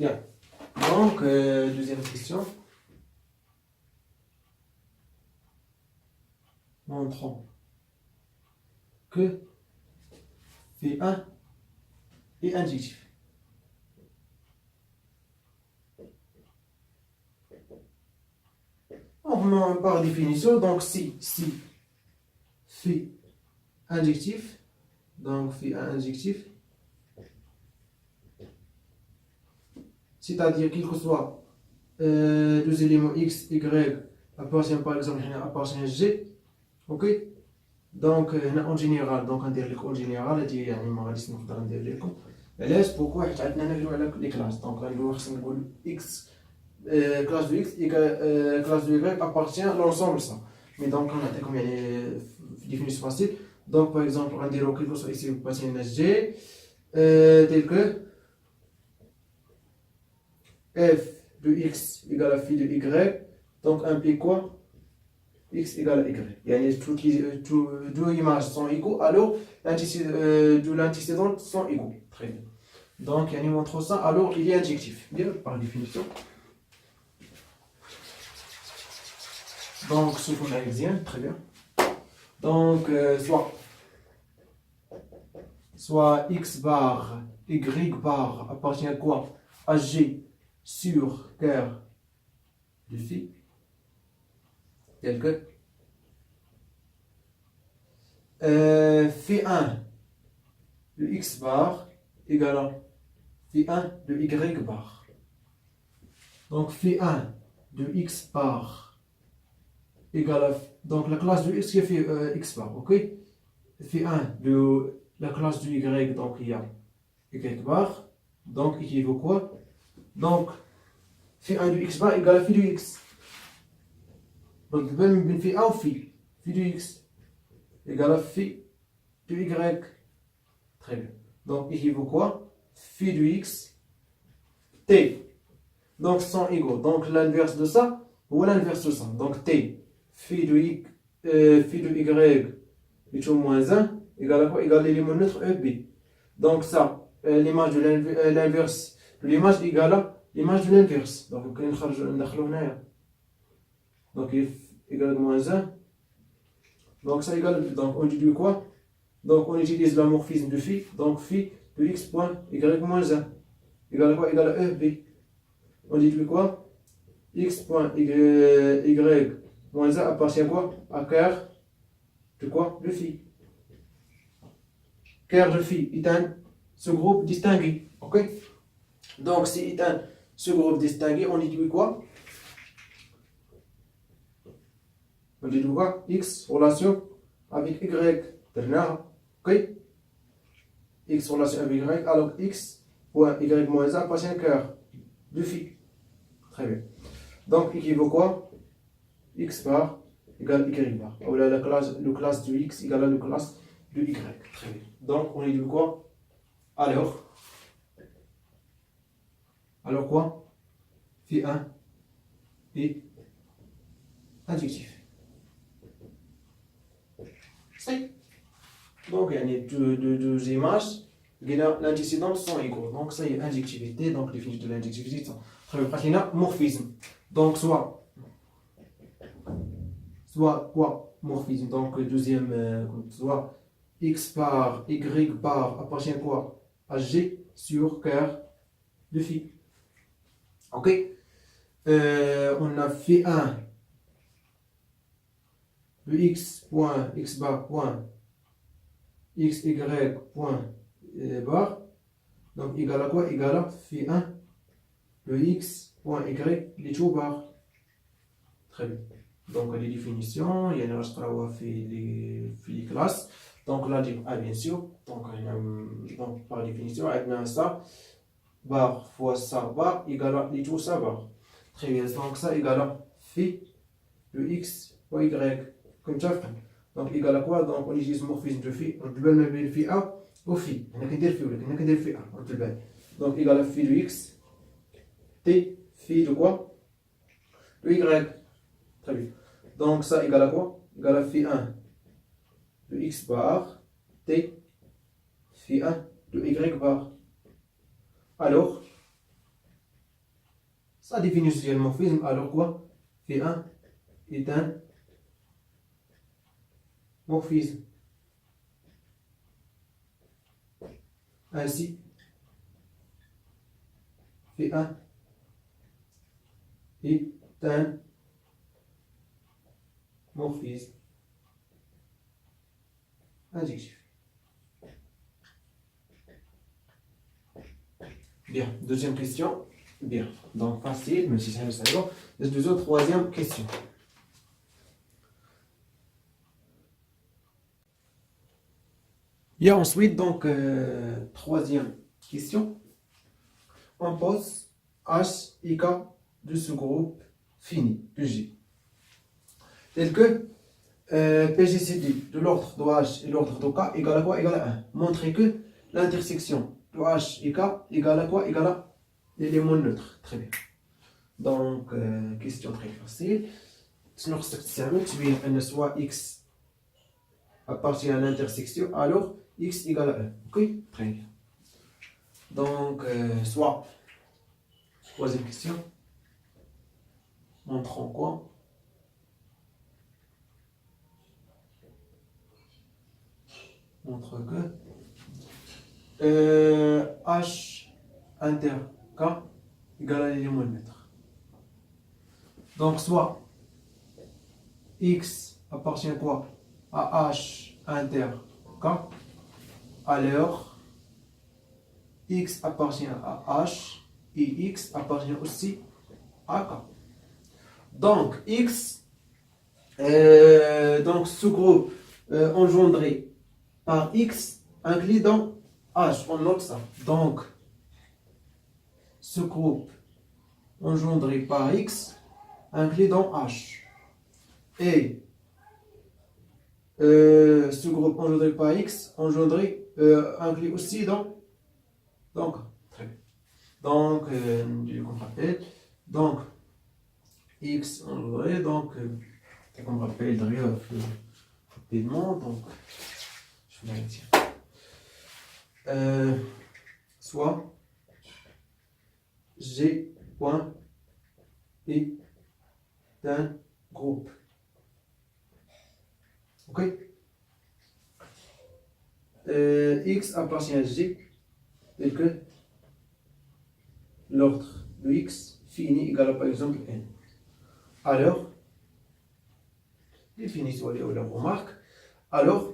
Bien. Donc, deuxième question. Montrons que phi 1 est injectif. Par définition, donc si phi injectif, donc phi 1 injectif, c'est-à-dire qu'il que soit deux éléments x, y appartient par exemple appartient g, ok. Donc en général donc ندير لك en général هادي يعني ما غاديش نقدر ندير لكم علاش بوكو حيت عندنا نهضروا على لي كلاس دونك غنقولوا خصنا نقول x classe de x et classe de y appartient à l'ensemble ça. Mais donc on a comme une définition facile. Donc par exemple on dirait quelque chose ici appartient à g tel que f de x égale à phi de y, donc implique quoi? X égale à y. Yani toutes les deux images sont égaux, alors de l'antécédent sont égaux. Très bien. Donc, il montre ça, alors il est injectif. Bien, par définition. Donc, ce qu'on a exien, très bien. Donc, soit x bar, y bar appartient à quoi? À g sur cœur de phi. Tel que phi 1 de x bar égale à phi 1 de y bar. Donc phi 1 de x bar égale à, donc la classe de x qui fait x bar, ok. Phi 1 de la classe du y, donc il y a y bar, donc équivaut quoi? Donc phi 1 de x bar égale à phi de x. Donc même phi 1 ou phi de x égale à phi de y. Très bien. Donc équivaut quoi? Phi de x t. Donc sont égaux. Donc l'inverse de ça ou l'inverse de ça. Donc t phi de y est au moins 1 égale à quoi? Égale à l'élément neutre EB. Donc ça, l'image de l'inverse de l'image égale à l'image de l'inverse. Donc on peut نخرجوا. Donc il égale à moins 1. Donc ça égale, donc on dit quoi? Donc on utilise le morphisme de phi, donc phi de x point y moins 1 égale à quoi? Égale à EB. On dit quoi? X point y moins 1 appartient à quoi? À quart de quoi? De phi. Quart de phi est un sous-groupe distingué, ok? Donc si est un sous-groupe distingué, on dit quoi? On dit quoi? X relation avec y. Ok? X relation avec y, alors x point y moins 1 appartient à quart de phi. Très bien. Donc équivaut quoi? X bar égale y bar. Ou là, le classe de x égale à la classe de y. Très bien. Donc on dit quoi? Alors quoi? Phi 1 est injectif. C'est. Donc il y a deux images, l'antécédent sont égaux. Donc ça y est, injectivité, donc définition de l'injectivité. Très bien, il y a morphisme. Donc soit quoi? Morphisme. Donc deuxième, soit x bar, y bar appartient à quoi? À g sur cœur de phi. Ok? On a phi 1 de x point, x bar point, x, y, point, bar, donc égal à quoi? Égal à phi 1 de x, point, y, les tout bar. Très bien. Donc les définitions, il y en a les classes. Donc là, bien sûr, donc par définition, avec ça, bar fois ça bar égal à les tout ça bar. Très bien. Donc ça égal à phi de x, point, y, comme ça. Donc égal à quoi? Donc on utilise le morphisme de phi, on peut même phi a au phi. On a qu'à dire phi a, on peut le. Donc égal à phi de x, t, phi de quoi? De y. Très bien. Donc ça égal à quoi? Égal à phi 1 de x bar, t, phi 1 de y bar. Alors, sa définition du morphisme, alors quoi? Phi1 est un morphisme. Ainsi, Phi1 est un morphisme injectif. Bien, deuxième question. Bien, donc facile, même si c'est un salon. Deuxième, troisième question. Bien, ensuite, donc, troisième question. On pose H et K de ce groupe fini, de G. Tel que PGCD de l'ordre de H et l'ordre de K égale à quoi? Égale à 1. Montrer que l'intersection de H et K égale à quoi? Égale à l'élément neutre. Très bien. Donc, question très facile. Sinon, c'est soit X appartient à l'intersection, alors X égale à 1. Ok? Très bien. Donc, soit, troisième question, montrons quoi? Montre que H inter K égale à l'élément neutre. Donc, soit X appartient à quoi? À H inter K, alors X appartient à H et X appartient aussi à K. Donc, X, donc ce groupe engendré par X inclus dans H, on note ça. Donc, ce groupe engendré par X inclus dans H. Et ce groupe engendré par X inclus aussi dans K. Très bien. Donc, on rappelle, donc, X engendré, donc, on rappelle d'ailleurs rapidement, donc, je vais dire. Soit G point est d'un groupe. Ok? X appartient à G, tel que l'ordre de X fini égal à par exemple N. Alors, définissons les remarques. Alors,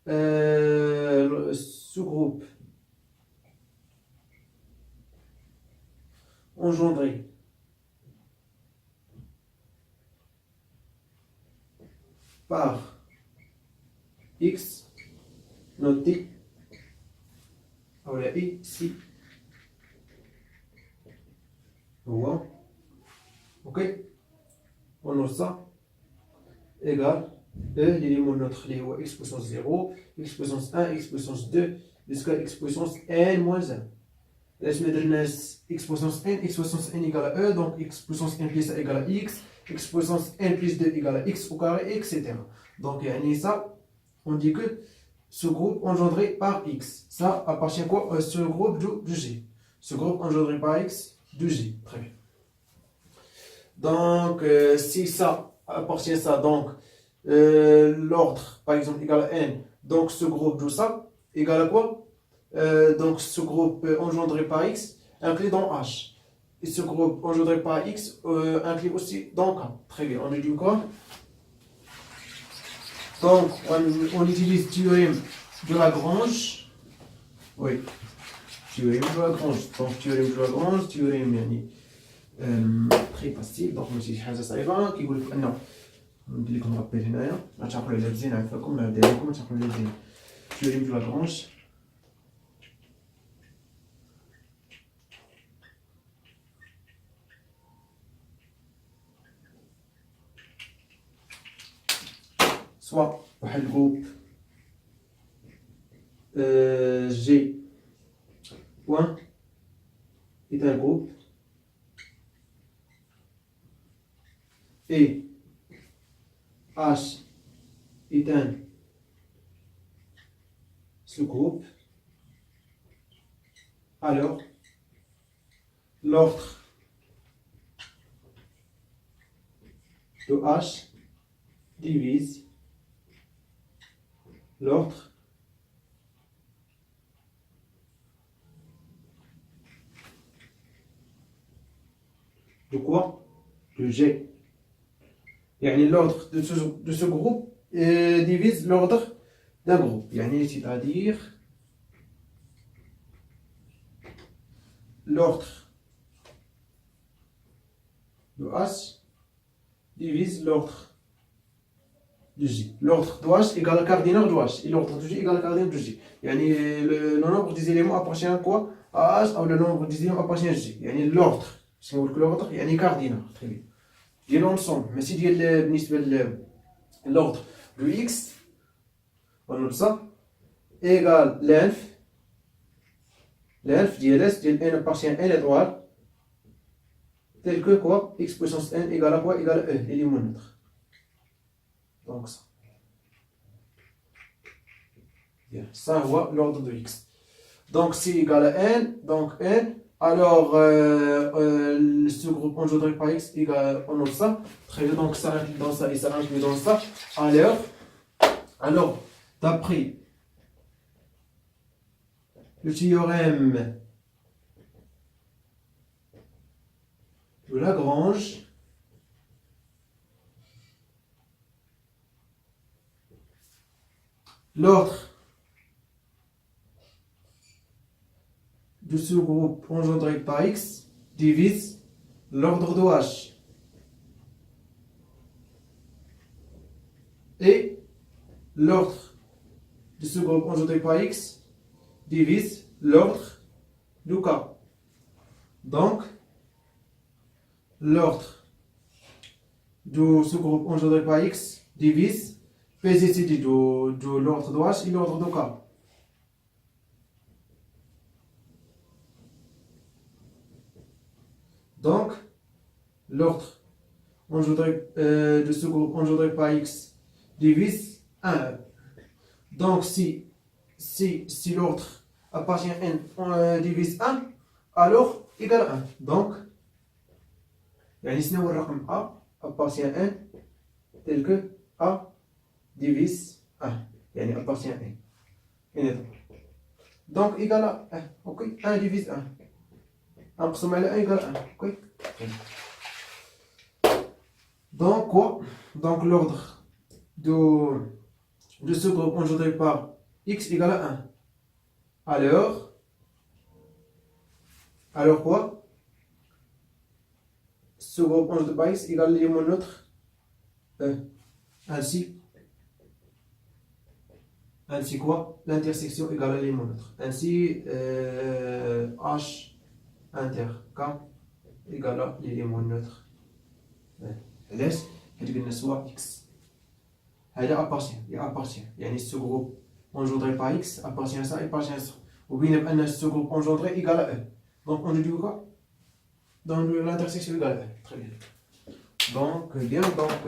ce groupe engendré par X noté ici ou ok, on note ça égale l'élément neutre les x puissance 0, x puissance 1, x puissance 2 jusqu'à x puissance n moins 1. Là, je mets x puissance n égale à e, donc x puissance n plus 1 égale à x puissance n plus 2 égale à x au carré, etc. Donc, ça, on dit que ce groupe engendré par x, ça appartient à quoi? Ce groupe de G. Ce groupe engendré par x de G. Très bien. Donc, si ça appartient à ça, donc l'ordre, par exemple, égal à n, donc ce groupe de ça, égal à quoi? Donc, ce groupe engendré par x inclus dans H. Et ce groupe engendré par x inclus aussi dans K. Très bien, on dit quoi? Donc, on utilise le théorème de Lagrange. Oui, théorème de Lagrange. Donc, théorème de Lagrange, théorème très facile. Donc, ماشي شي حاجة صعيبة كيقول لك أنه ندير لكم رابيل هنايا غتعقلوا على مزيان عفاكم ما ندير لكم تعقلوا على مزيان. théorème de Lagrange. Soit واحد الجروب G point est un groupe et H est un sous-groupe, alors l'ordre de H divise l'ordre de quoi? De G. يعني l'ordre de ce groupe divise l'ordre d'un groupe. يعني c'est-à-dire l'ordre de H divise l'ordre de J. L'ordre de H égale le cardinal de H. Et l'ordre de J égale le cardinal de J. يعني le nombre des éléments appartient à quoi? À H ou le nombre des éléments appartient à J. يعني l'ordre. Si on veut que l'ordre يعني cardinal. Très bien. ديال l'ensemble. Mais si ديال بالنسبة l'ordre de X on note ça égale l'inf ديال S ديال n appartient à n étoile tel que quoi? X puissance n égale à quoi? Égale à E, l'élément neutre. Donc ça. Bien. Ça voit l'ordre de X. Donc c'est égal à n, donc n. Alors ce groupe engendré par X égale, on note ça. Très bien, donc ça inclut dans ça et ça inclut dans ça. Alors d'après le théorème de Lagrange, l'ordre de ce groupe engendré par X divise l'ordre de H. Et l'ordre de ce groupe engendré par X divise l'ordre de K. Donc, l'ordre de ce groupe engendré par X divise PZCD de l'ordre de H et l'ordre de K. Donc, l'ordre de ce groupe engendré par X divise 1. Donc, si l'ordre appartient à n divise 1, alors égal à 1. Donc, يعني شنو هو الرقم A appartient à n tel que A divise 1. يعني appartient à n. Donc, égal à 1. Ok, 1 divise 1. نقسم على 1 égale 1. Ok. Donc quoi? Donc l'ordre de ce groupe engendré par X égale à 1. Alors quoi? Ce groupe engendré par X égale l'élément neutre E. Ainsi quoi? L'intersection égale à l'élément neutre. Ainsi H inter K égale à l'élément neutre. علاش؟ حيت قلنا سوا X هذا appartient يعني ce groupe engendré par X appartient à ça et appartient à ça. وبينا بأن ce groupe engendré égale à E. Donc on dit quoi? Dans l'intersection égale à E. Très bien. Donc